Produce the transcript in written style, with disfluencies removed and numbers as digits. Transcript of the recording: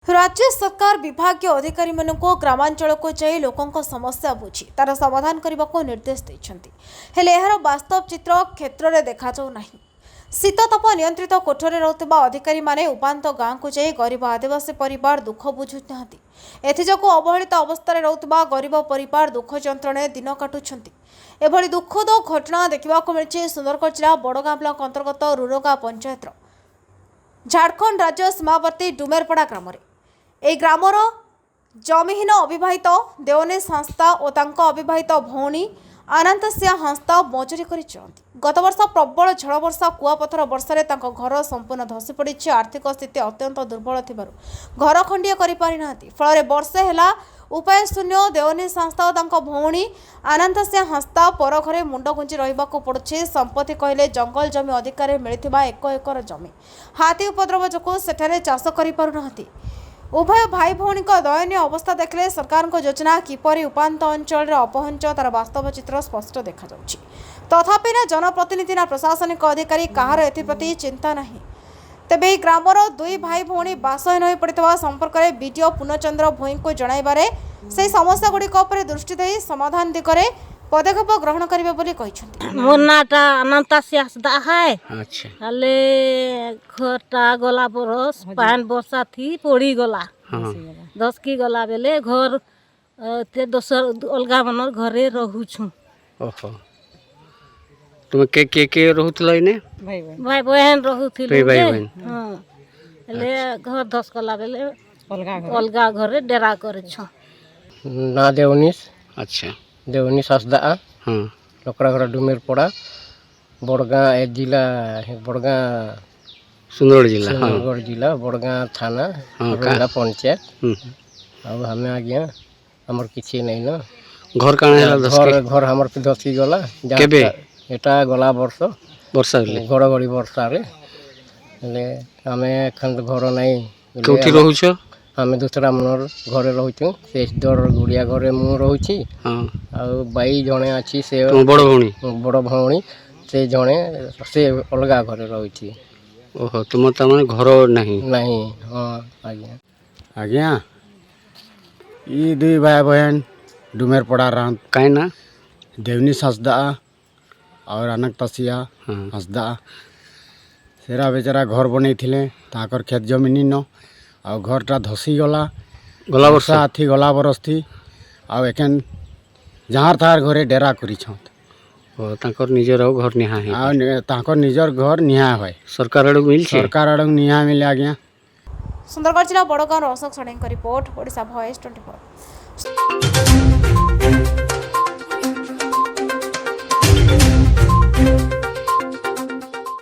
राज्य सरकार विभाग अधिकारी मानक ग्रामांचल को जाई लोकों समस्या बुझी तार समाधान करने को निर्देश देइछन्ति। हेले एहार वास्तव चित्र क्षेत्र में देखा जाऊ नाही। शीतताप नियंत्रित कोठरे रहुथिबा अधिकारी माने उपांत गाँ को जाई गरीब आदिवासी परिवार दुख बुझुनाहांती। एथिजको अवहेलित अवस्था रहुथिबा गरीब परिवार दुख जंत्रणे दिन काटुछन्ति। एभली दुखद घटना देखा मिली सुंदरगढ़ जिला बड़गाँ ब्लॉक अंतर्गत रुरोगा पंचायत झारखंड राज्य सीमावर्ती डुमेरपड़ा ग्राम में এই গ্রামর জমিহীন অবিবাহিত দেওনেশ হাঁসদা ও তাଙ୍କ অবিবাহিত ভৌণী আনন্তସିଆ হাঁসদা মজুরি করে চলନ୍ତି। গত বর্ষ প্রবল ঝড় বর্ষা কুয়াপথর বর্ষায় তাଙ୍କ ঘর সম্পূর্ণ ধসি পড়িছে। আর্থিক স্থিতি অত্যন্ত দুর্বল থিবারু ঘর খଣ୍ଡିଏ କରି পারি নাহাନ୍ତି। ফଳରେ ବର୍ଷେ ହେଲା ଉପାୟ ଶୂନ୍ୟ ଦେଓନେଶ ହାଁସଦା ଓ ତାଙ୍କ ଭଉଣୀ ଆନନ୍ତସିଆ ହାଁସଦା ପର ଘରେ ମୁଣ୍ଡ ଗୁଞ୍ଜି ରହିବାକୁ ପଡୁଛି। ସମ୍ପତ୍ତି କହିଲେ ଜଙ୍ଗଲ ଜମି ଅଧିକାରରେ ମିଳିଥିବା 1 ଏକର ଜମି ହାତୀ ଉପଦ୍ରବ ଯୋଗୁଁ ସେଠାରେ ଚାଷ କରି ପାରୁନାହାନ୍ତି। उभय भाई भौणी दयनीय अवस्था देखले सरकार योजना किपरि उपांत अंचल अपहंच तार वास्तव चित्र स्पष्ट देखा जाउछि। तथापि ना जनप्रतिनिधि ना प्रशासनिक अधिकारी कहार एप्रति चिंता नहीं। तेबे ग्रामर दुई भाई भौणी बासहीन हो पड़ता संपर्क में बीडीओ पूर्णचंद्र भोई को जणाइबारे से समस्या गुड़िक दृष्टि दे समाधान दिगरे पदक्षेप ग्रहण करिवे बोली कहिसथि। मोर नाटा अनंतसिया हाँसदा है। अच्छा हले घरटा गला बरस पान वर्षा थी पड़ी गला। हाँ 10 की गला बेले घर ते दोसर अलगा मनर घरे रहू छु। ओहो तुम के रहउतला इने भाई बहन रहू थी भाई बहन हां हले घर 10 गला बेले अलगा घरे डेरा करे छु। ना देवनीश अच्छा देवनीश हाँसदा हाँ लकड़ाघर डुमेरपड़ा बड़गाँ जिला बड़गाँ सुंदरगढ़ जिला हाँ सुंदरगढ़ जिला बड़गाँ थाना हाँ, रुरोगा पंचायत हम्म। अब हमें आज्ञा हमर किछि नहीं न घर काना है घर हमर पे धसी गला केबे एटा गला वर्ष वर्षा ले घड़घड़ी वर्षा रे ले हमें एखन घर नहीं कोठी रहउछ हमें दूसरा मनर घरे रहूँ से दर गुड़िया घरे मु रहूँ हाँ आ बाई जड़े अच्छी से तुम बड़ भौणी बड़ भौणी से जड़े से अलग घरे रही। ओहो तुम त माने घर नहीं नहीं हाँ आज्ञा आज्ञा ये दुई भाई बहन डुमेरपड़ा राम काहे ना देवनीश हाँसदा और अनंतसिया हाँ हाँसदा सेरा बेचारा घर बनै थिले ताकर खेत जमीन न आ घरटा धसी गला गला वर्षा थी गला बरस थी आ एखन जहाँ तार घरे डेरा करी छत ओ ताकर निजर घर निहा है आ ताकर निजर घर निहा है सरकार आड़ मिल सरकार आड़ निहा मिले आज्ञा। सुंदरगढ़ जिला बड़गाँ अशोक सड़ेंग रिपोर्ट ओडिशा वॉइस 24।